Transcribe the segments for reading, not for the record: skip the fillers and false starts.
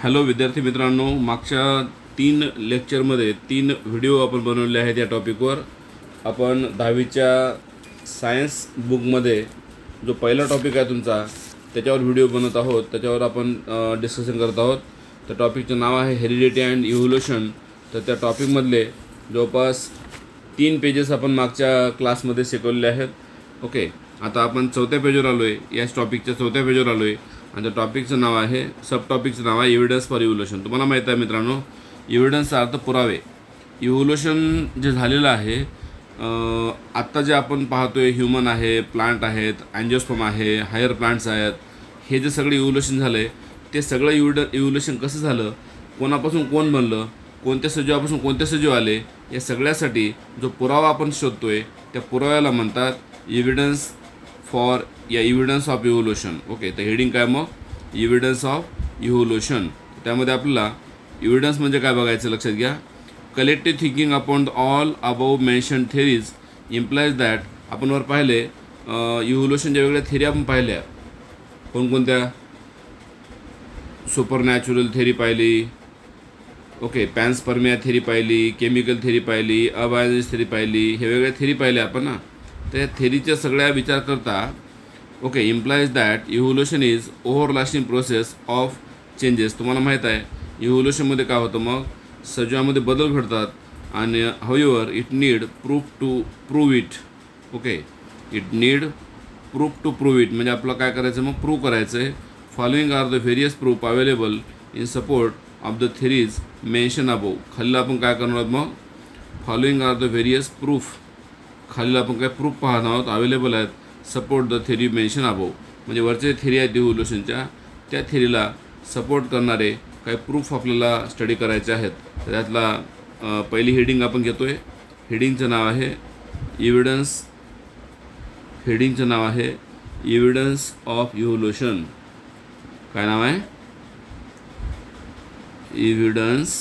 Hello विद्यार्थी मित्रांनो, मागच्या 3 लेक्चरमध्ये 3 व्हिडिओ आपण बनवले आहेत या टॉपिकवर। आपण 10वीच्या सायन्स बुकमध्ये जो पहिला टॉपिक आहे तुमचा त्याच्यावर व्हिडिओ बनवत आहोत, त्याच्यावर आपण डिस्कशन करत आहोत। त्या टॉपिकचं नाव आहे हेरिडिटी अँड इव्होल्यूशन। तर त्या टॉपिकमधले जवळपास 3 पेजेस आपण मागच्या क्लासमध्ये शिकवलेले आहेत। ओके, आता आपण 4थ्या पेजवर आलो आहे। याच टॉपिकच्या 4थ्या पेजवर आलो आहे आणि त्या टॉपिकचं नाव आहे, सब टॉपिकचं नाव आहे एव्हिडन्स फॉर इव्होल्यूशन। तुम्हाला माहीत आहे मित्रांनो, एव्हिडन्सचा अर्थ पुरावे। इव्होल्यूशन जे झालेलं आहे, आत्ता जे आपण पाहतोय, ह्यूमन आहे, प्लांट आहेत, अँजिओस्पर्म आहे, हायर प्लांट्स आहेत, हे जे सगळे इव्होल्यूशन झालं आहे ते सगळं इव्होल्यूशन कसं झालं, कोणापासून कोण बनलं, कोणत्या सजीवापासून कोणते सजीव आले, या सगळ्यासाठी जो पुरावा आपण शोधतोय त्या पुराव्याला म्हणतात एव्हिडन्स फॉर या एव्हिडन्स ऑफ इव्होल्यूशन। ओके, तर हेडिंग काय मग, एव्हिडन्स ऑफ इव्होल्यूशन। त्यामध्ये आपल्याला एव्हिडन्स म्हणजे काय बघायचं, लक्षात घ्या। Collective thinking upon all above mention theories implies that, आपण वर पाहिले इव्होल्यूशनच्या वेगळ्या थेरी आपण पाहिल्या, कोणकोणत्या, सुपरनॅचरल थेरी पाहिली, ओके, पॅन्सपर्मिया थेरी पाहिली, केमिकल थेरी पाहिली, अबायोलॉजी थेरी पाहिली, हे वेगळ्या थेरी पाहिल्या आपण ना। त्या थेरीच्या सगळ्या विचार करता, okay, implies that evolution is everlasting process of changes. तुम्हाला माहीत आहे इव्होल्यूशनमध्ये काय होतं, मग सजीवामध्ये बदल घडतात आणि however it need prove it. Okay, it need prove it म्हणजे आपलं काय करायचं, मग प्रूव्ह करायचं आहे। Following are the various proof available in support of the theories mention above. खाली आपण काय करणार आहोत, मग following are the various proof, खाली आपण काय प्रूफ पाहणार आहोत, अवेलेबल आहेत support the theory mention above, म्हणजे वरचे थेरी आहेत इव्होल्यूशनच्या, त्या थेरीला सपोर्ट करणारे काही प्रूफ आपल्याला स्टडी करायचे आहेत। तर त्यातला पहिली हेडिंग आपण घेतोय। हेडिंगचं नाव आहे एव्हिडन्स, हेडिंगचं नाव आहे एव्हिडन्स ऑफ इव्होल्यूशन। काय नाव आहे, एव्हिडन्स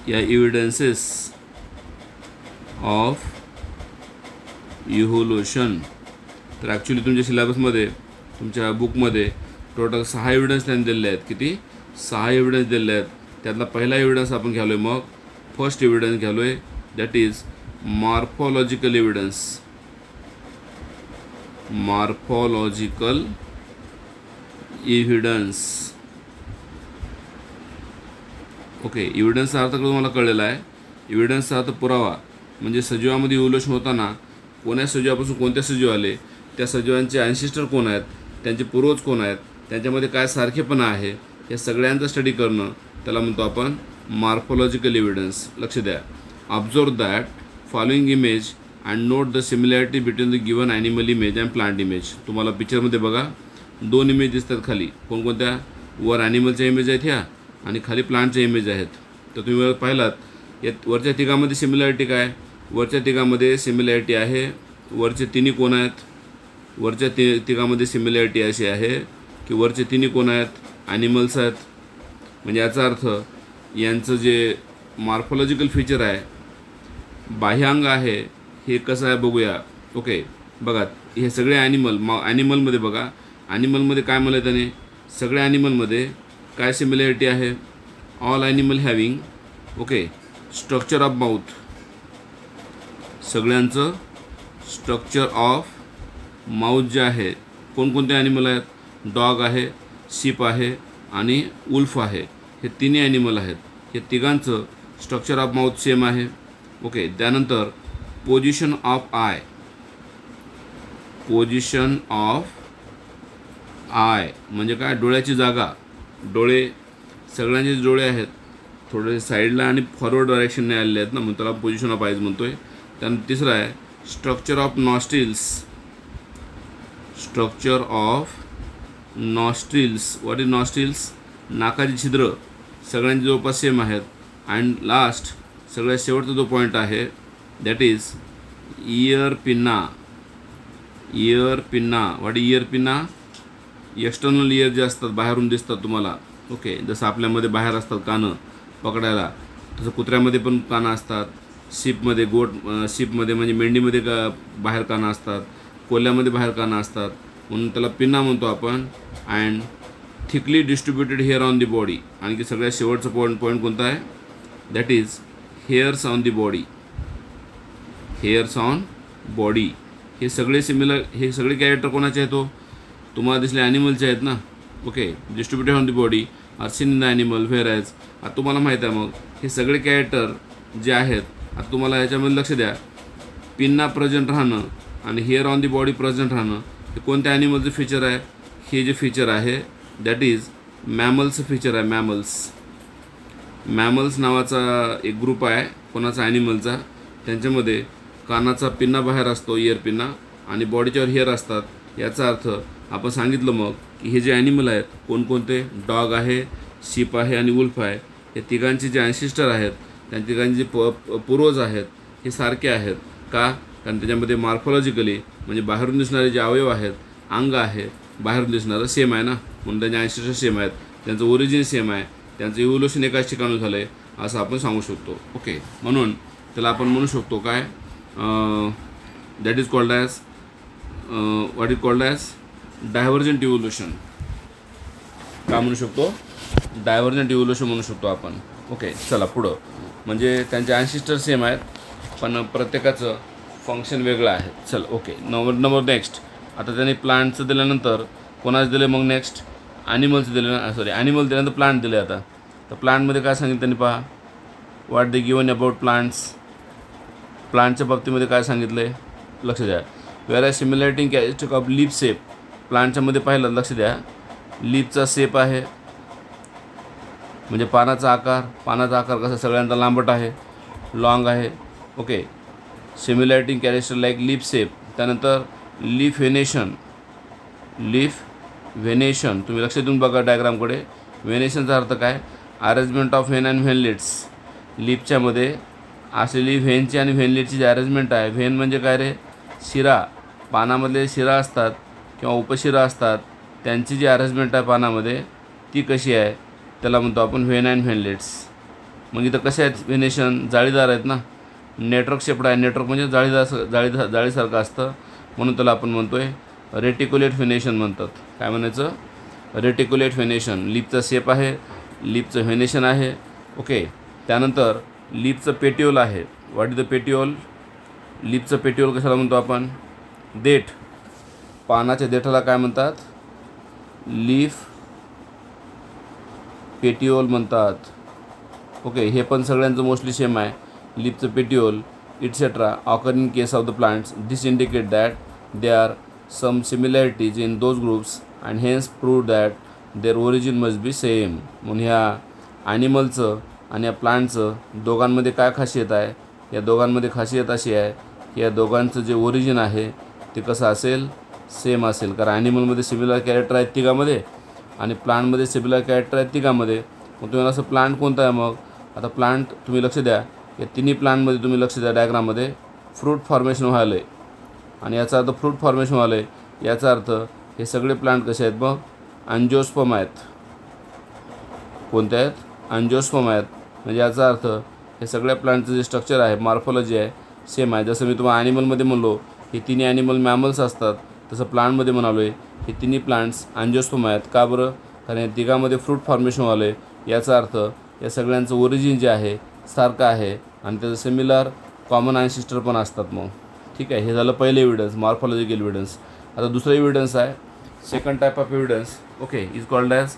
या एव्हिडन्सेस ऑफ इव्होल्यूशन। तर ॲक्च्युली तुमच्या सिलेबसमध्ये, तुमच्या बुकमध्ये टोटल 6 एव्हिडन्स त्यांनी दिलेले आहेत। किती, 6 एव्हिडन्स दिलेले आहेत। त्यातला पहिला एव्हिडन्स आपण घ्यालो आहे, मग फर्स्ट एव्हिडन्स घ्यालो आहे, that is morphological evidence. Morphological evidence. Okay, एव्हिडन्सचा अर्थ तुम्हाला कळलेला आहे। एव्हिडन्सचा अर्थ पुरावा, म्हणजे सजीवामध्ये इव्होल्यूशन होताना कोण्या सजीवापासून कोणत्या सजीव आले, त्या सजीवांचे ॲन्सिस्टर कोण आहेत, त्यांचे पूर्वज कोण आहेत, त्यांच्यामध्ये काय सारखेपणा आहे, या सगळ्यांचा स्टडी करणं त्याला म्हणतो आपण मॉर्फोलॉजिकल एव्हिडन्स। लक्ष द्या, observe that following image and note the similarity between the given animal image and plant image. तुम्हाला पिक्चरमध्ये बघा 2 इमेज दिसतात खाली, कोणकोणत्या, वर ॲनिमलच्या इमेज आहेत ह्या आणि खाली प्लांटच्या इमेज आहेत। तर तुम्ही पाहिलात या वरच्या तिघामध्ये सिमिलॅरिटी काय, वरच्या तिघामध्ये सिमिलॅरिटी आहे, वरचे तिन्ही कोण आहेत, वरच्या तिघामध्ये सिमिलॅरिटी अशी आहे की वरचे तिन्ही कोण आहेत, ॲनिमल्स आहेत। म्हणजे याचा अर्थ यांचं जे मॉर्फोलॉजिकल फीचर आहे, बाह्यांग आहे, हे कसं आहे बघूया। ओके, बघा हे सगळे ॲनिमलमध्ये बघा, ॲनिमलमध्ये काय म्हणलं त्याने, सगळ्या ॲनिमलमध्ये काय सिमिलॅरिटी आहे, all animal having, okay, structure of mouth, सगळ्यांचं स्ट्रक्चर ऑफ माउथ जे आहे, कोणकोणते ॲनिमल आहेत, डॉग आहे, शीप आहे आणि वुल्फ आहे, हे तिन्ही ॲनिमल आहेत। हे तिघांचं स्ट्रक्चर ऑफ माउथ सेम आहे। ओके, त्यानंतर position of I, position of I म्हणजे काय, डोळ्याची जागा, डोळे सगळ्यांचे डोळे आहेत थोडे साईडला आणि फॉरवर्ड डायरेक्शनने आलेले आहेत ना, म्हणून त्याला पोझिशन ऑफ आयज म्हणतोय। त्यानंतर तिसरं आहे structure of nostrils, structure of nostrils, what is nostrils, नाकाची छिद्र सगळ्यांचे जवळपास सेम आहेत। अँड लास्ट सगळ्यात शेवटचा जो पॉईंट आहे that is year pinna, year pinna, what is year pinna, external year जे असतात बाहेरून दिसतात तुम्हाला। ओके, जसं आपल्यामध्ये बाहेर असतात कानं पकडायला, तसं कुत्र्यामध्ये पण कानं असतात, शीपमध्ये शीपमध्ये म्हणजे मेंढीमध्ये बाहेर कानं असतात, कोल्ह्यामध्ये बाहेर कानं असतात, म्हणून त्याला पिन्ना म्हणतो आपण। And thickly distributed hair on the body. आणखी सगळ्यात शेवटचं पॉईंट कोणता आहे? That is hairs on the body. Hairs on body हे सगळे सिमिलर, हे सगळे कॅरेक्टर कोणाचे आहेत? तो तुम्हाला दिसले ॲनिमलचे आहेत ना. Okay, distributed on the body R seen in the animal where as. आता तुम्हाला माहीत आहे मग हे सगळे कॅरेक्टर जे आहेत, आता तुम्हाला याच्यामध्ये लक्ष द्या, पिन्ना प्रेझेंट राहणं आणि hair on the body present राहणं हे कोणत्या ॲनिमलचं फीचर आहे? हे जे फीचर आहे दॅट इज मॅमल्सचं फीचर आहे. मॅमल्स नावाचा एक ग्रुप आहे कोणाचा? ॲनिमलचा. त्यांच्यामध्ये कानाचा पिन्ना बाहेर असतो, इयर पिन्ना, आणि बॉडीच्यावर हेअर असतात. याचा अर्थ आपण सांगितलं मग की हे जे ॲनिमल आहेत कोणकोणते? डॉग आहे, शीप आहे आणि वुल्फ आहे. हे तिघांचे जे ॲन्सिस्टर आहेत, त्या तिघांचे जे पूर्वज आहेत हे सारखे आहेत. का? कारण त्याच्यामध्ये मॉर्फॉलॉजिकली म्हणजे बाहेरून दिसणारे जे अवयव आहेत, अंग आहे, बाहेरून दिसणारं सेम आहे ना, म्हणून त्यांचे ॲन्सिस्टर सेम आहेत, त्यांचं ओरिजिन सेम आहे, त्यांचं इव्होल्युशन एकाच ठिकाणी झालं आहे असं आपण सांगू शकतो. ओके, म्हणून त्याला आपण म्हणू शकतो काय? That is called as what is called as divergent evolution. का म्हणू शकतो? डायव्हर्जंट इव्होल्युशन म्हणू शकतो आपण. ओके, चला पुढं. म्हणजे त्यांचे ॲन्सिस्टर सेम आहेत पण प्रत्येकाचं फंक्शन वेगळं आहे. चल ओके, नंबर नेक्स्ट. आता त्यांनी प्लांटचं दिल्यानंतर कोणाचं दिले? मग नेक्स्ट ॲनिमलचं दिलं, सॉरी ॲनिमल दिल्यानंतर प्लांट दिले. आता तर प्लांटमध्ये काय सांगितलं त्यांनी पहा. What they given about plants. प्लांटच्या बाबतीमध्ये काय सांगितलं आहे? लक्ष द्या. Where are similarity characteristic of leaf shape. प्लांटच्यामध्ये पाहिलं, लक्ष द्या, लीफचा शेप आहे म्हणजे पानाचा आकार कसा? सगळ्यांचा लांबट आहे, लॉंग आहे. Okay, similarity character like leaf shape. त्यानंतर लीफ व्हेनेशन. तुम्ही लक्ष देऊन बघा डायग्रामकडे. व्हेनेशनचा अर्थ काय? Arrangement of vein and veinlets. लीफच्यामध्ये असलेली व्हेनची आणि व्हेनलेटची जी अरेंजमेंट आहे. व्हेन म्हणजे काय रे? शिरा. पानामधले शिरा असतात किंवा उपशिरा असतात, त्यांची जी अरेंजमेंट आहे पानामध्ये ती कशी आहे त्याला म्हणतो आपण व्हेन अँड व्हेनलेट्स. मग इथं कसे आहेत? व्हेनेशन जाळीदार आहेत ना. नेटवर्क शेपड आहे. नेटवर्क म्हणजे जाळीसारखं असतं, म्हणून त्याला आपण म्हणतो आहे रेटिक्युलेट व्हेनेशन म्हणतात. काय म्हणायचं? Reticulate venation. लीफचा शेप आहे, लीफचं व्हेनेशन आहे. ओके, त्यानंतर लीफचं पेट्योल आहे. What is the petiole? लीफचं पेट्योल कशाला म्हणतो आपण? देठ. पानाच्या देठाला काय म्हणतात? लीफ पेट्योल म्हणतात. ओके, हे पण सगळ्यांचं मोस्टली सेम आहे. लीफचं petiole etcetera occur in case of the plants. This indicate that they are some similarities in those groups and hence prove that their origin must be same. म्हणून ह्या ॲनिमलचं आणि या प्लांटचं दोघांमध्ये काय खासियत आहे? या दोघांमध्ये खासियत अशी आहे की या दोघांचं जे ओरिजिन आहे ते कसं असेल? सेम असेल. कारण ॲनिमलमध्ये सिमिलर कॅरेक्टर आहेत तिघामध्ये आणि प्लांटमध्ये सिमिलर कॅरेक्टर आहेत तिघामध्ये. मग तुम्हाला असं प्लांट कोणता आहे? मग आता प्लांट तुम्ही लक्ष द्या, या तिन्ही प्लांटमध्ये तुम्ही लक्ष द्या डायग्राममध्ये फ्रूट फॉर्मेशन व्हायलं आहे. आणि याचा अर्थ फ्रूट फॉर्मेशन व्हायलं आहे, याचा अर्थ हे सगळे प्लांट कसे आहेत? मग अँजिओस्पर्म आहेत. कोणते आहेत? अँजिओस्पर्म आहेत. म्हणजे याचा अर्थ हे सगळ्या प्लांटचं जे स्ट्रक्चर आहे, मॉर्फॉलॉजी आहे, सेम आहे. जसं मी तुम्हाला ॲनिमलमध्ये म्हणलो हे तिन्ही ॲनिमल मॅमल्स असतात, तसं प्लांटमध्ये म्हणालो आहे हे तिन्ही प्लांट्स अँजिओस्पर्म आहेत. का बरं? कारण या तिघामध्ये फ्रूट फॉर्मेशन व्हायलं आहे. याचा अर्थ या सगळ्यांचं ओरिजिन जे आहे सारखं आहे आणि त्याचं सिमिलर कॉमन ॲन्सिस्टर पण असतात. मग ठीक आहे, हे झालं पहिलं एव्हिडन्स, मॉर्फॉलॉजिकल एव्हिडन्स. आता दुसरं एव्हिडन्स आहे, second type of evidence. Okay, is called as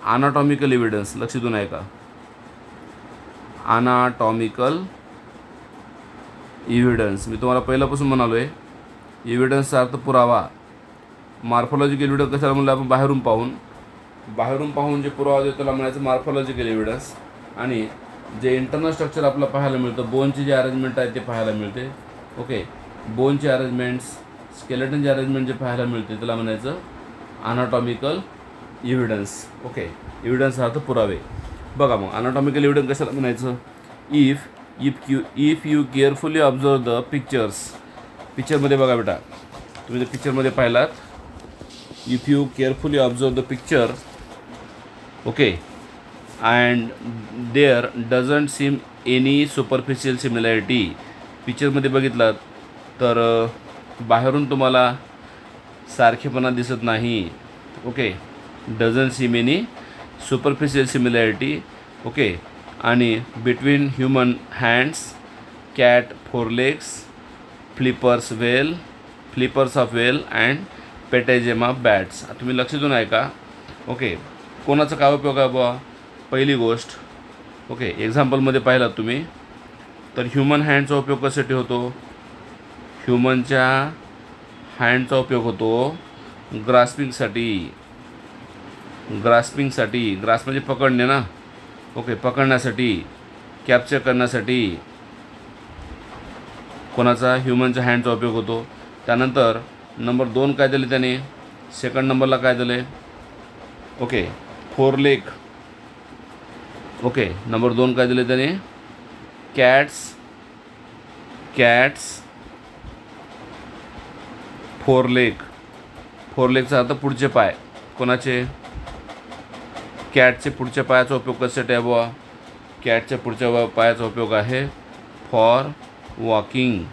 anatomical evidence. लक्ष देऊन आहे का? ॲनाटॉमिकल एव्हिडन्स. मी तुम्हाला पहिल्यापासून म्हणालो आहे एव्हिडन्सचा अर्थ पुरावा. मॉर्फॉलॉजिकल एव्हिडन्स कशाला म्हणलं आपण? बाहेरून पाहून जे पुरावा देतो त्याला म्हणायचं मॉर्फॉलॉजिकल एव्हिडन्स. आणि जे इंटरनल स्ट्रक्चर आपल्याला पाहायला मिळतं, बोनची जे अरेंजमेंट आहे ते पाहायला मिळते. ओके, बोनचे अरेंजमेंट्स, स्केलेटनचे अरेंजमेंट जे पाहायला मिळते त्याला म्हणायचं ॲनाटॉमिकल एव्हिडन्स. ओके, एव्हिडन्स अर्थ पुरावे. बघा मग ॲनाटॉमिकल एव्हिडन्स कशाला म्हणायचं? If you carefully observe the pictures. पिक्चरमध्ये बघा बेटा, तुम्ही जर पिक्चरमध्ये पाहिलात, if you carefully observe the picture, okay, and there doesn't seem any superficial similarity. पिक्चरमध्ये बघितलात तर बाहेरून तुम्हाला सारखेपणा दिसत नाही. Okay, doesn't see many superficial similarity. Okay. आणि between human hands, cat 4 legs, flippers of whale and patagium of bats. तुम्ही लक्ष देऊन ऐका. ओके. कोणाचा काय उपयोग आहे बुवा? पहिली गोष्ट, ओके, एक्झाम्पलमध्ये पाहिलात तुम्ही तर ह्युमन हँडचा उपयोग कशासाठी होतो? ह्युमनच्या हँडचा उपयोग होतो ग्रास्पिंगसाठी. ग्रास्प म्हणजे पकडणे ना. ओके. पकडण्यासाठी, कॅप्चर करण्यासाठी कोणाचा? ह्युमनच्या हँडचा उपयोग होतो. त्यानंतर नंबर 2 काय दिले त्याने? सेकंड नंबरला काय दिले? Okay, 4 leg. ओके. नंबर 2 काय दिले त्याने? Cats 4 leg. 4 legचा अर्थ पुढचे पाय. कोणाचे? कॅटचे पुढच्या पायाचा उपयोग कशासाठी आहे बुवा? कॅटच्या पुढच्या पायाचा उपयोग आहे फॉर वॉकिंग,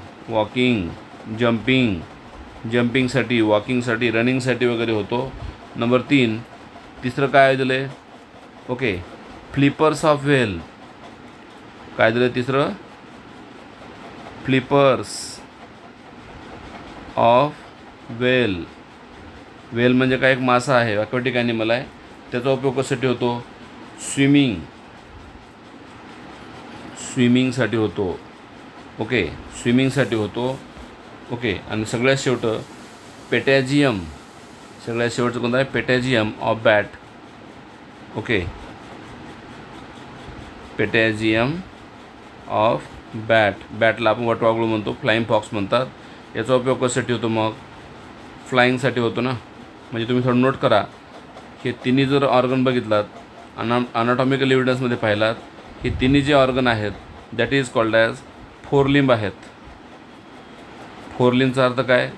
जम्पिंगसाठी, वॉकिंगसाठी, रनिंगसाठी वगैरे होतो. नंबर 3 तिसरं काय दिलं? ओके, फ्लिपर्स ऑफ वेल. काय दिलं तिसरं? फ्लिपर्स ऑफ वेल. वेल म्हणजे काय? एक मासा आहे, अक्वॅटिक ॲनिमल आहे. त्याचा उपयोग कशासाठी होतो? स्विमिंगसाठी होतो. ओके, स्विमिंगसाठी होतो. ओके. आणि सगळ्यात शेवटचं कोणतं आहे? पेटॅजियम ऑफ बॅट. ओके, पेटॅजियम ऑफ बॅटला आपण वटवाघूळ म्हणतो, फ्लाइंग फॉक्स म्हणतात. याचा उपयोग कशासाठी होतो? मग फ्लाइंगसाठी होतो ना. म्हणजे तुम्ही थोडं नोट करा. हे तिन्ही जर ऑर्गन बघितलात, अनाटॉमिकल एव्हिडन्समध्ये पाहिलात, हे तिन्ही जे ऑर्गन आहेत that is called as 4 limb आहेत. 4 limbचा अर्थ काय?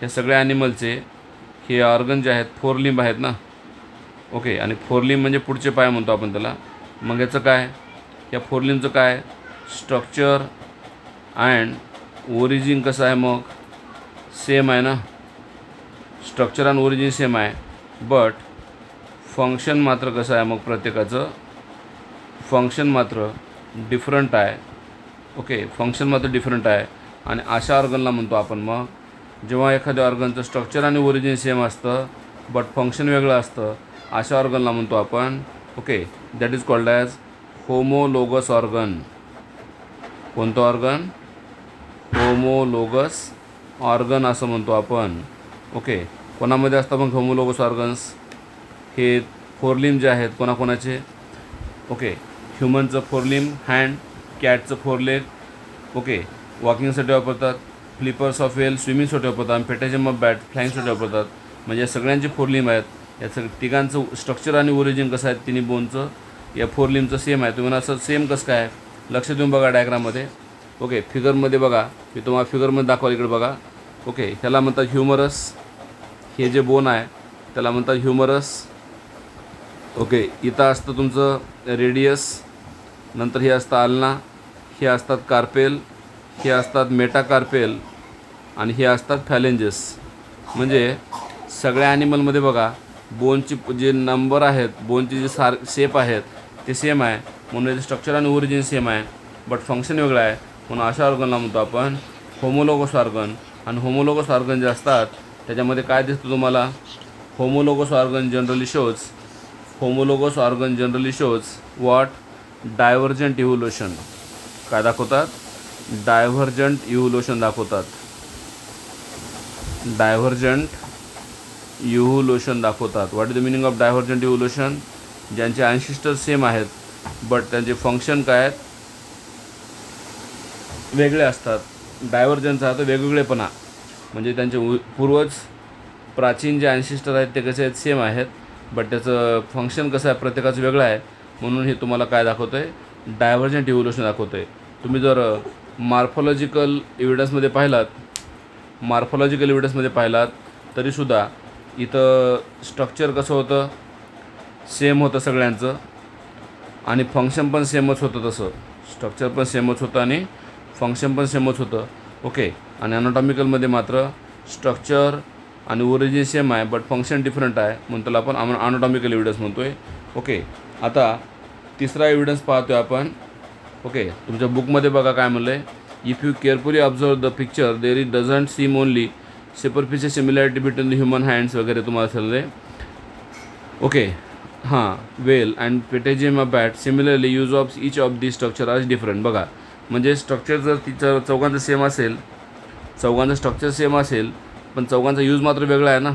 हे सगळ्या ॲनिमलचे हे ऑर्गन जे आहेत 4 limb आहेत ना. ओके. आणि 4 limb म्हणजे पुढचे पाय म्हणतो आपण त्याला. मग याचं काय? या 4 limbचं काय? स्ट्रक्चर अँड ओरिजिन कसं आहे? मग सेम आहे ना. स्ट्रक्चर आणि ओरिजिन सेम आहे, बट फंक्शन मात्र कसं आहे? मग प्रत्येकाचं फंक्शन मात्र डिफरंट आहे. ओके, फंक्शन मात्र डिफरंट आहे. आणि अशा ऑर्गनला म्हणतो आपण मग, जेव्हा एखाद्या ऑर्गनचं स्ट्रक्चर आणि ओरिजिन सेम असतं बट फंक्शन वेगळं असतं, अशा ऑर्गनला म्हणतो आपण, okay, that is called as homologous organ. कोणतं ऑर्गन? होमोलोगस ऑर्गन असं म्हणतो आपण. ओके. कोणामध्ये असतं मग होमोलोगस ऑर्गन्स? हे 4 limb जे आहेत कोणाकोणाचे? ओके, ह्युमनचं 4 limb हँड, कॅटचं 4 leg. ओके, वॉकिंगसाठी वापरतात. फ्लिपर्स ऑफ वेल स्विमिंगसाठी वापरतात. आणि पेटॅजियम ऑफ बॅट फ्लाइंगसाठी वापरतात. म्हणजे सगळ्यांचे 4 limb आहेत. या तिघांचं स्ट्रक्चर आणि ओरिजिन कसं आहे? तिन्ही बोनचं या 4 limbचं सेम आहे. तुम्हाला असं सेम कसं काय? लक्ष देऊन बघा डायग्राममध्ये. ओके, फिगरमध्ये बघा. मी तुम्हाला फिगरमध्ये दाखवा. इकडे बघा. ओके, ह्याला म्हणतात ह्युमरस. हे जे बोन आहे त्याला म्हणतात ह्युमरस. ओके, इथं असतं तुमचं रेडियस, नंतर हे असतं आल्ना, हे असतात कार्पेल, हे असतात मेटाकार्पेल आणि हे असतात फॅलेंजेस. म्हणजे सगळ्या ॲनिमलमध्ये बघा बोनची जे नंबर आहेत, बोनचे जे शेप आहेत ते सेम आहे, म्हणून याचे स्ट्रक्चर आणि ओरिजिन सेम आहे, बट फंक्शन वेगळं आहे. म्हणून अशा ऑर्गनला म्हणतो आपण होमोलोगस ऑर्गन. आणि होमोलोगस ऑर्गन जे असतात त्याच्यामध्ये काय दिसतं तुम्हाला? Homologous organ generally shows what? Divergent evolution. काय दाखवतात? डायव्हर्जंट इव्होल्युशन दाखवतात. What is the meaning of divergent evolution? ज्यांचे अँसिस्टर सेम आहेत बट त्यांचे फंक्शन काय आहेत? वेगळे असतात. डायव्हर्जनचा अर्थ वेगवेगळेपणा, म्हणजे त्यांचे पूर्वज प्राचीन जे अँसिस्टर आहेत ते कसे आहेत? सेम आहेत, बट त्याचं फंक्शन कसं आहे? प्रत्येकाचं वेगळं आहे. म्हणून हे तुम्हाला काय दाखवतं आहे? डायव्हर्जंट इव्होल्युशन दाखवतं आहे. तुम्ही जर मॉर्फॉलॉजिकल एव्हिडन्समध्ये पाहिलात तरीसुद्धा इथं स्ट्रक्चर कसं होतं? सेम होतं सगळ्यांचं आणि फंक्शन पण सेमच होतं. तसं स्ट्रक्चर पण सेमच होतं आणि फंक्शन पण सेमच होतं. ओके. आणि ॲनाटॉमिकलमध्ये मात्र स्ट्रक्चर आणि ओरिजिन सेम आहे बट फंक्शन डिफरंट आहे म्हणून त्याला आपण अनॉटॉमिकल एव्हिडन्स म्हणतो आहे. ओके, आता तिसरा एव्हिडन्स पाहतो आहे आपण. ओके, तुमच्या बुकमध्ये बघा काय म्हणलं आहे. If you carefully observe the picture there is doesn't seem only superficial similarity between the human hands वगैरे तुम्हाला सांगले. ओके, हां, whale and patagium bat similarly use of each of the structure as different. बघा म्हणजे structure जर तिचं चौघांचं same असेल, चौघांचं structure same असेल पण चौघांचा यूज मात्र वेगळा आहे ना.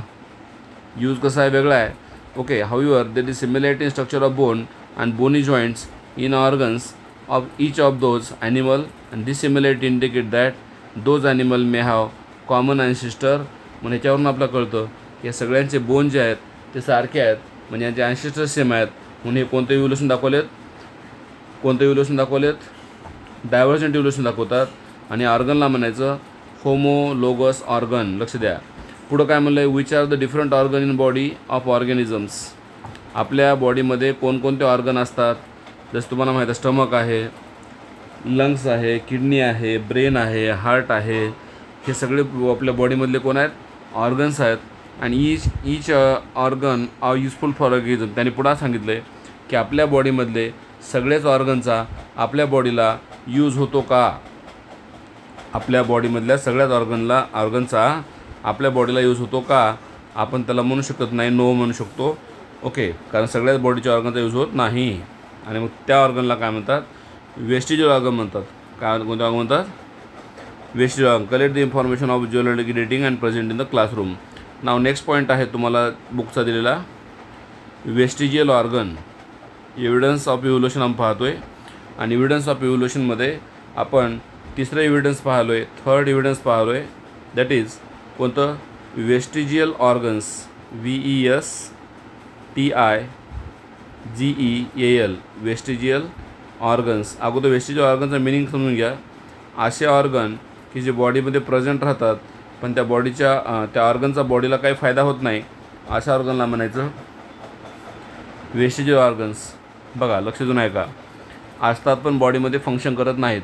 यूज कसा आहे, वेगळा आहे. Okay, however there is similarity in structure of bone and bony joints in organs of each of those animal and this similarity indicate that those animal may have common ancestor. म्हणजे याच्यावरून आपल्याला कळतं की या सगळ्यांचे बोन जे आहेत ते सारखे आहेत म्हणजे यांचे ॲन्सेस्टर सेम आहेत. म्हणून हे कोणतं इव्होल्युशन दाखवलेत, डायव्हर्जंट इव्होल्युशन दाखवतात. आणि ऑर्गनला म्हणायचं होमोलोगस ऑर्गन. लक्ष द्या, पुढं काय म्हणलं आहे, which are the different organ in body of organisms. आपल्या बॉडीमध्ये कोणकोणते ऑर्गन असतात. जसं तुम्हाला माहीत आहे, स्टमक आहे, लंग्स आहे, किडनी आहे, ब्रेन आहे, हार्ट आहे. हे सगळे आपल्या बॉडीमधले कोण आहेत, ऑर्गन्स आहेत. आणि each organ are useful for organism. त्यांनी पुढं सांगितलं आहे की आपल्या बॉडीमधले सगळेच ऑर्गनचा आपल्या बॉडीला यूज होतो का. आपल्या बॉडीमधल्या सगळ्याच ऑर्गनचा आपल्या बॉडीला यूज होतो का. आपण त्याला म्हणू शकत नाही, नो म्हणू शकतो. ओके, कारण सगळ्याच बॉडीच्या ऑर्गनचा यूज होत नाही. आणि मग त्या ऑर्गनला काय म्हणतात, वेस्टिजियल ऑर्गन म्हणतात. काय कोणते ऑर्गन म्हणतात, vestigial organ. Collect the information of geological dating and present in the classroom. Now next point आहे तुम्हाला बुकचा दिलेला, vestigial organ. Evidence of evolution आपण पाहतो आहे. आणि एव्हिडन्स ऑफ इव्होल्युशनमध्ये आपण तिसरं एव्हिडन्स पाहिलो आहे, थर्ड एव्हिडन्स पाहिलो आहे. दॅट इज कोणतं, vestigial organs. VESTIGEAL vestigial organs. अगोदर वेस्टिजियल ऑर्गनचा मिनिंग समजून घ्या. असे ऑर्गन की जे बॉडीमध्ये प्रेझेंट राहतात पण त्या त्या ऑर्गनचा बॉडीला काही फायदा होत नाही, अशा ऑर्गनला म्हणायचं वेस्टिजियल ऑर्गन्स. बघा लक्ष देऊन ऐका, असतात पण बॉडीमध्ये फंक्शन करत नाहीत.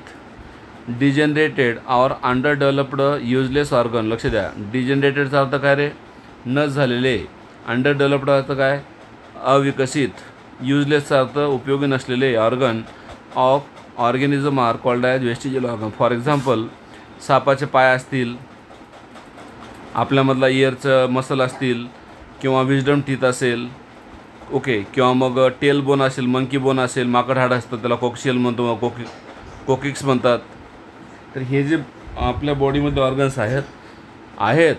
Degenerated or under developed useless organ. लक्ष द्या, डिजनरेटेडचा अर्थ काय रे, नस झालेले. अंडर डेव्हलप्ड अर्थ काय, अविकसित. युजलेसचा अर्थ उपयोगी नसलेले organ of organism are called as vestigial organ. For example, सापाचे पाय असतील, आपल्यामधला इयरचं मसल असतील, किंवा विजडम टीथ असेल. ओके, किंवा मग टेल बोन असेल, मंकी बोन असेल, माकड हाड असतं त्याला कोक्शियल म्हणतो, कोकिक्स म्हणतात. तर हे जे आपल्या बॉडीमध्ये ऑर्गन्स आहेत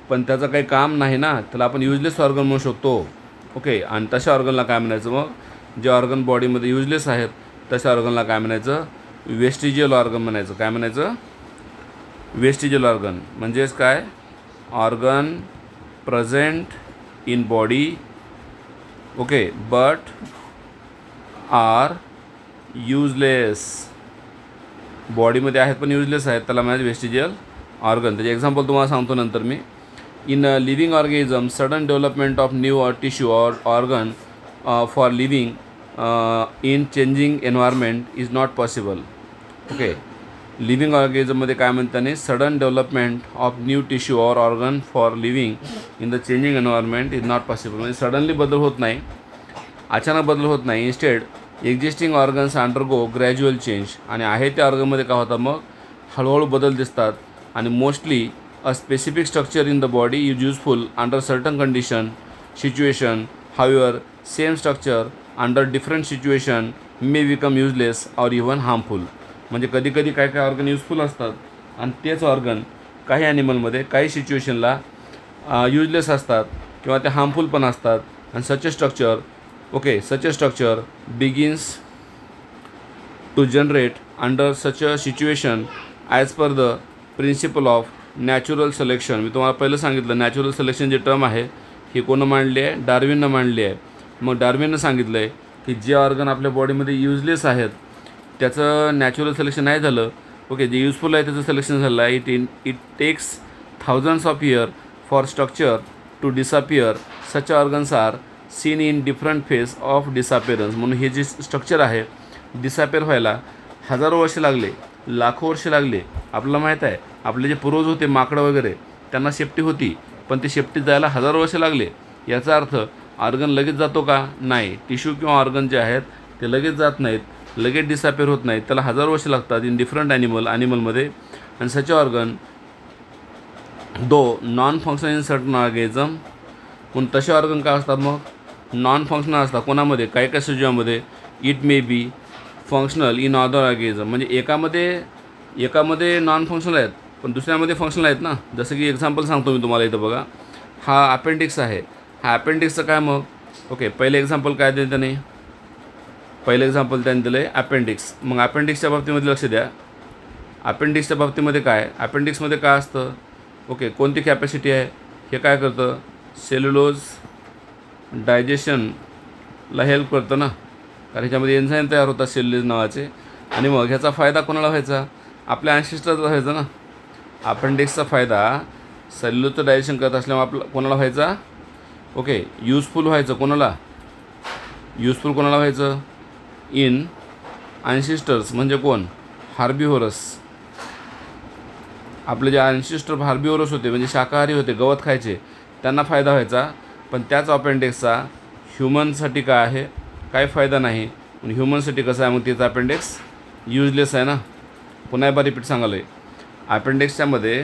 पण त्याचं काही काम नाही ना, त्याला आपण युजलेस ऑर्गन म्हणू शकतो. ओके, आणि तशा ऑर्गनला काय म्हणायचं, मग जे ऑर्गन बॉडीमध्ये युजलेस आहेत तशा ऑर्गनला काय म्हणायचं, वेस्टिजियल ऑर्गन म्हणायचं. काय म्हणायचं, वेस्टिजियल ऑर्गन. म्हणजेच काय, organ present in body, okay, but are useless. बॉडीमध्ये आहेत पण युजलेस आहेत, त्याला म्हणायचं वेस्टिजियल ऑर्गन. त्याचे एक्झाम्पल तुम्हाला सांगतो नंतर मी. In a living organism, sudden development of new tissue or organ for living in changing environment is not possible. Okay, living ऑर्गॅनिझममध्ये काय म्हणताने, sudden development of new tissue or organ for living in the changing environment is not possible. म्हणजे suddenly बदल होत नाही, अचानक बदल होत नाही. Instead existing organs undergo gradual change. आणि आहे त्या ऑर्गनमध्ये काय होतं, मग हळूहळू बदल दिसतात. आणि mostly a specific structure in the body is useful under certain condition situation. However, same structure under different situation may become useless or even harmful. म्हणजे कधी कधी काय काय ऑर्गन युजफुल असतात आणि तेच ऑर्गन काही ॲनिमलमध्ये काही सिच्युएशनला युजलेस असतात किंवा ते हार्मफुल पण असतात. आणि such a structure begins to generate under such a situation as per the principle of natural selection. मी तुम्हाला पहिलं सांगितलं, नॅचरल सिलेक्शन जी टर्म आहे ही कोण मांडली आहे, डार्विननं मांडली आहे. मग डार्विननं सांगितलं आहे की जे ऑर्गन आपल्या बॉडीमध्ये युजलेस आहेत त्याचं नॅचरल सिलेक्शन नाही झालं. ओके, जे युजफुल आहे त्याचं सिलेक्शन झालं आहे. It takes thousands of year for structure to disappear. Such organs are seen in different phase of disappearance. म्हणून हे जे स्ट्रक्चर आहे डिसअपिअर व्हायला हजारो वर्ष लागले, लाखो वर्ष लागले. आपल्याला माहीत आहे आपले जे पूर्वज होते माकडं वगैरे, त्यांना सेफ्टी होती पण ते शेपटीत जायला हजारो वर्ष लागले. याचा अर्थ ऑर्गन लगेच जातो का? नाही. टिश्यू किंवा ऑर्गन जे आहेत ते लगेच जात नाहीत, लगेच डिसअपेअर होत नाहीत. त्याला हजारो वर्ष लागतात इन डिफरंट ॲनिमलमध्ये. आणि such organ though non functional in certain organism. म्हणून तसे ऑर्गन काय असतात मग? नॉन फंक्शनल असतात. कोणामध्ये? काही काही सजीवामध्ये. It may be functional in other organism. म्हणजे एकामध्ये नॉन फंक्शनल आहेत पण दुसऱ्यामध्ये फंक्शनल आहेत ना. जसं की एक्झाम्पल सांगतो मी तुम्हाला इथं बघा. हा अपेंडिक्स आहे. हा अपेंडिक्सचं काय मग? ओके, पहिलं एक्झाम्पल काय दिलं त्याने? पहिलं एक्झाम्पल त्याने दिलं आहे अपेंडिक्स. मग अपेंडिक्सच्या बाबतीमध्ये लक्ष द्या. अपेंडिक्सच्या बाबतीमध्ये काय? अपेंडिक्समध्ये काय असतं? ओके, कोणती कॅपॅसिटी आहे? हे काय करतं? सेल्युलोज डायजेशनला हेल्प करतं ना, कारण ह्याच्यामध्ये एन्झाईम तयार होतात सेल्युलोज नावाचे. आणि मग ह्याचा फायदा कोणाला व्हायचा? आपल्या ॲन्सेस्टरला व्हायचा ना. अपेंडिक्सचा फायदा सेल्युलोजचं डायजेशन करत असल्यामुळे आपलं कोणाला व्हायचा? ओके, युजफुल व्हायचं. कोणाला व्हायचं? In ancestors. म्हणजे कोण? हार्बिव्होरस. आपले जे ॲन्सेस्टर हार्बिव्होरस होते म्हणजे शाकाहारी होते, गवत खायचे, त्यांना फायदा व्हायचा. पण त्याच अपेंडिक्सचा ह्युमनसाठी काय आहे? काय फायदा नाही. ह्युमनसाठी कसं आहे मग? त्याचा अपेंडिक्स युजलेस आहे ना. पुन्हा एकदा रिपीट सांगायला आहे. अपेंडिक्सच्यामध्ये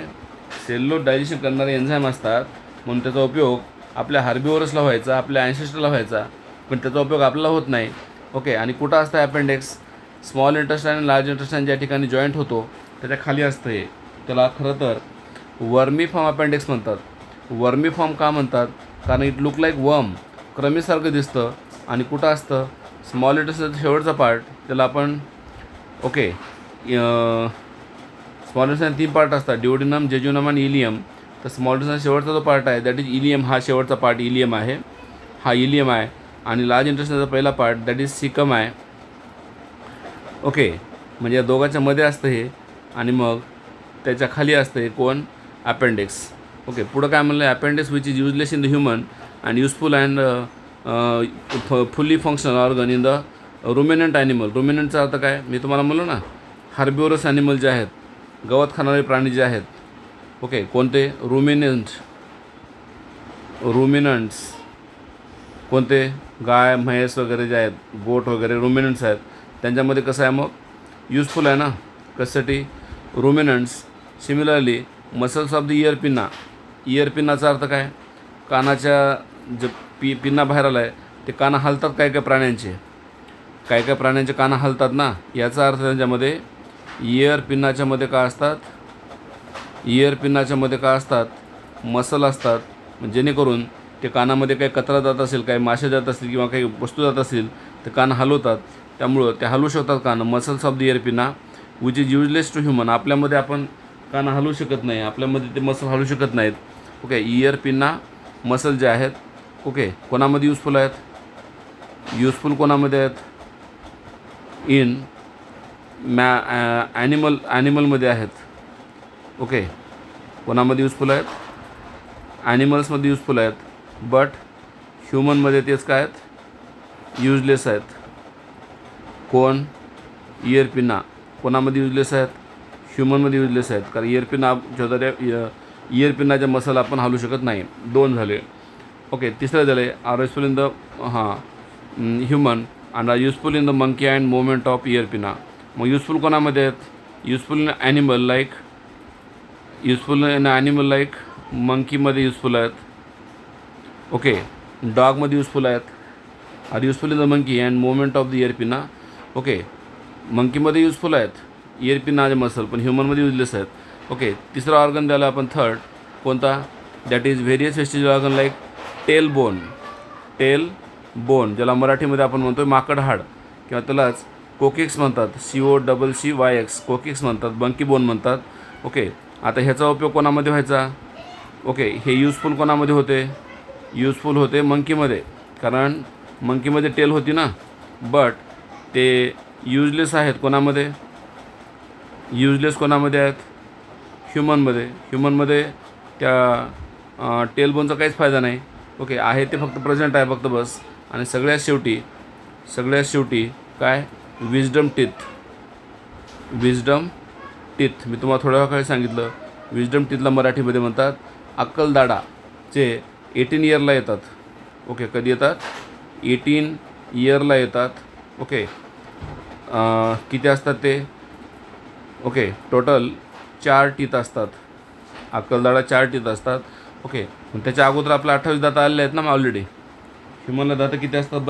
सेल्युलोज डायजेशन करणारे एन्झाईम असतात म्हणून त्याचा उपयोग आपल्या हार्बिव्होरसला व्हायचा, आपल्या ॲन्सेस्टरला व्हायचा, पण त्याचा उपयोग आपल्याला होत नाही. ओके, आणि कुठं असतं अपेंडिक्स? स्मॉल इंटेस्टाईन आणि लार्ज इंटेस्टाईन ज्या ठिकाणी जॉईंट होतो त्याच्या खाली असतं हे. त्याला खरं तर वर्मी फॉर्म अपेंडिक्स म्हणतात. वर्मी फॉर्म का म्हणतात? कारण इट लुक लाईक वर्म, क्रमीसारखं दिसतं. आणि कुठं असतं? स्मॉल इंटेस्टाईनचा शेवटचा पार्ट. त्याला आपण ओके, स्मॉल इंटेस्टाईन 3 पार्ट असतात, ड्युओडेनम, जेजुनम आणि इलियम. तर स्मॉल इंटेस्टाईन शेवटचा जो पार्ट आहे दॅट इज इलियम. हा शेवटचा पार्ट इलियम आहे. हा इलियम आहे. आणि लार्ज इंटेस्टाईनचा पहिला पार्ट दॅट इज सिकम आहे. ओके, म्हणजे या दोघांच्या मध्ये असतं हे. आणि मग त्याच्या खाली असतं हे कोण? अपेंडिक्स. ओके, पुढं काय म्हणलं? Appendix which is useless in the human and useful and fully functional organ in the ruminant animal. रुमिनंटचा अर्थ काय? मी तुम्हाला म्हणलो ना, हार्बिव्होरस ॲनिमल जे आहेत, गवत खाणारे प्राणी जे आहेत. ओके, कोणते? रुमिनंट्स. कोणते? गाय, म्हैस वगैरे जे आहेत, गोट वगैरे रुमिनंट्स आहेत. त्यांच्यामध्ये कसं आहे मग? युजफुल आहे ना. कशासाठी? Ruminants. Similarly muscles of the ear pinna. Ear पिन्नाचा अर्थ काय? कानाच्या जे पिन्ना बाहेर आला आहे ते कानं हलतात. काय काय प्राण्यांचे कानं हलतात ना. याचा अर्थ त्यांच्यामध्ये इयर पिन्नाच्यामध्ये काय असतात? इयर पिन्नाच्यामध्ये काय असतात? मसल असतात. जेणेकरून ते कानामध्ये काही कचरा जात असेल, काही मासे जात असतील किंवा काही वस्तू जात असतील ते कानं हलवतात. त्यामुळं ते हलवू शकतात कानं. Muscles of the ear pinna which is useless to human. आपल्यामध्ये आपण कानं हलवू शकत नाही, आपल्यामध्ये ते मसल हलवू शकत नाहीत. ओके, इयर पिन्ना मसल जे आहेत, ओके, कोणामध्ये युजफुल आहेत? युजफुल कोणामध्ये आहेत? इन ॲनिमलमध्ये आहेत. ओके, कोणामध्ये युजफुल आहेत? ॲनिमल्समध्ये युजफुल आहेत. बट ह्युमनमध्ये तेच काय आहेत? युजलेस आहेत. कोण? Year pinna. कोणामध्ये युजलेस आहेत? ह्युमनमध्ये युजलेस आहेत. कारण इयर पिन्नाच्या मसल आपण हलवू शकत नाही. 2 झाले. ओके, तिसरं झाले are useful in the human and are useful in the monkey and movement of ear pinna. मग युजफुल कोणामध्ये आहेत? युजफुल इन ॲनिमल लाईक मंकीमध्ये युजफुल आहेत. ओके, डॉगमध्ये युजफुल आहेत. Are useful in the monkey and movement of the ear pinna. Okay, मंकीमध्ये useful आहेत ear पिन्नाचे मसल, पण ह्युमनमध्ये युजलेस आहेत. ओके, तिसरा ऑर्गन द्यायला आपण थर्ड. कोणता? That is various vestige organ like tail bone, ज्याला मराठीमध्ये आपण म्हणतो माकड हाड किंवा त्यालाच कोकिक्स म्हणतात. COCCYX कोकिक्स म्हणतात, मंकी बोन म्हणतात. ओके, आता ह्याचा उपयोग कोणामध्ये व्हायचा? ओके, हे युजफुल कोणामध्ये होते? युजफुल होते मंकीमध्ये, कारण मंकीमध्ये टेल होती ना. बट ते युजलेस आहेत कोणामध्ये? युजलेस कोणामध्ये आहेत? ह्युमनमध्ये त्या टेल बोनचा काहीच फायदा नाही. ओके, आहे ते फक्त प्रेझेंट आहे फक्त बस. आणि सगळ्यात शेवटी काय? Wisdom teeth. मी तुम्हाला थोड्या वेळाखाली सांगितलं. विजडम टीथला मराठीमध्ये म्हणतात अक्कलदाडा. जे 18 इयरला येतात. ओके, कधी येतात? 18 इयरला येतात. ओके, किती असतात ते? ओके, टोटल 4 टीथ असतात. अक्कलदाढा 4 टीथ असतात. ओके, त्याच्या अगोदर आपल्या 28 दात आलेले आहेत ना मग ऑलरेडी. ह्युमनला दातं किती असतात?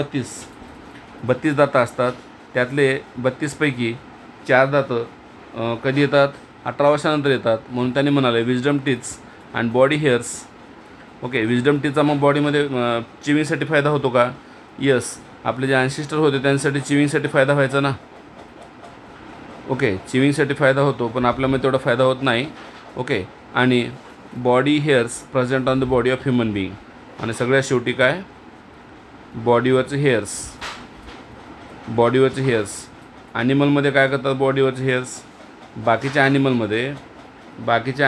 32 दातं असतात. त्यातले 32 पैकी 4 दातं कधी येतात? 18 वर्षानंतर येतात. म्हणून त्यांनी म्हणाले wisdom teeths and body hairs. Okay, wisdom टीथचा मग बॉडीमध्ये चिविंगसाठी फायदा होतो का? यस, आपले जे अँसेस्टर होते त्यांच्यासाठी चिविंगसाठी फायदा व्हायचा ना. ओके, चिविंगसाठी फायदा होतो, पण आपल्यामध्ये तेवढा फायदा होत नाही. ओके, आणि body hairs present on the body of human being. आणि सगळ्यात शेवटी काय? बॉडीवरचे हेअर्स. ॲनिमलमध्ये काय करतात बॉडीवरचे हेअर्स? बाकीच्या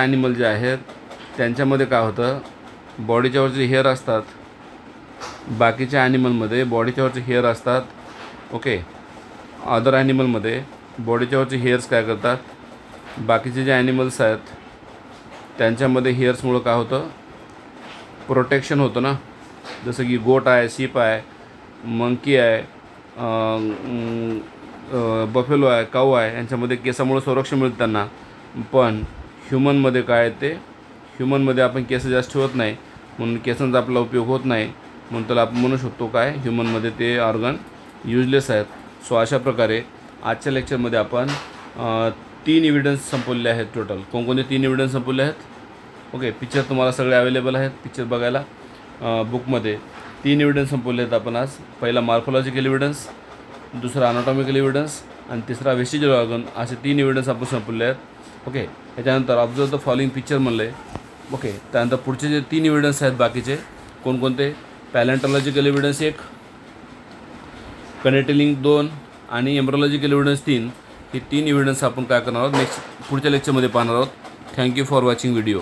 ॲनिमल जे आहेत त्यांच्यामध्ये काय होतं? बॉडीच्यावरचे हेअर असतात. बाकीच्या ॲनिमलमध्ये बॉडीच्यावरचे हेअर असतात. ओके, अदर ॲनिमलमध्ये बॉडीच्यावरचे हेअर्स काय करतात? बाकीचे जे ॲनिमल्स आहेत त्यांच्यामध्ये हेअर्समुळं काय होतं? प्रोटेक्शन होतं ना. जसं की गोट आहे, शीप आहे, मंकी आहे, बफेलो आहे, काऊ आहे, यांच्यामध्ये केसामुळे संरक्षण मिळतं त्यांना. पण ह्युमनमध्ये काय ते? ह्युमनमध्ये आपण केस जास्त ठेवत नाही, म्हणून केसांचा आपला उपयोग होत नाही. म्हणून त्याला आपण म्हणू शकतो काय? ह्युमनमध्ये ते ऑर्गन युजलेस आहेत. सो अशा प्रकारे आजच्या लेक्चरमध्ये आपण 3 एव्हिडन्स संपवले आहेत टोटल. कोणकोणते 3 एव्हिडन्स संपवले आहेत? ओके, पिक्चर तुम्हाला सगळे अवेलेबल आहेत पिक्चर बघायला बुकमध्ये. 3 एव्हिडन्स संपवले आहेत आपण आज. पहिला मॉर्फोलॉजिकल एव्हिडन्स, दुसरा अनाटॉमिकल एव्हिडन्स आणि तिसरा वेस्टिजियल ऑर्गन. असे 3 एव्हिडन्स आपण संपवले आहेत. ओके, याच्यानंतर ऑब्झर्व द फॉलोइंग पिक्चर म्हणलं आहे. ओके, त्यानंतर पुढचे जे 3 एव्हिडन्स आहेत बाकीचे कोणकोणते? पॅलेंटॉलॉजिकल एव्हिडन्स 1, कनेटिलिंग 2 आणि एम्ब्रोलॉजिकल एव्हिडन्स 3. हे 3 एव्हिडन्स आपण काय करणार आहोत? नेक्स्ट पुढच्या लेक्चरमध्ये पाहणार आहोत. Thank you for watching video.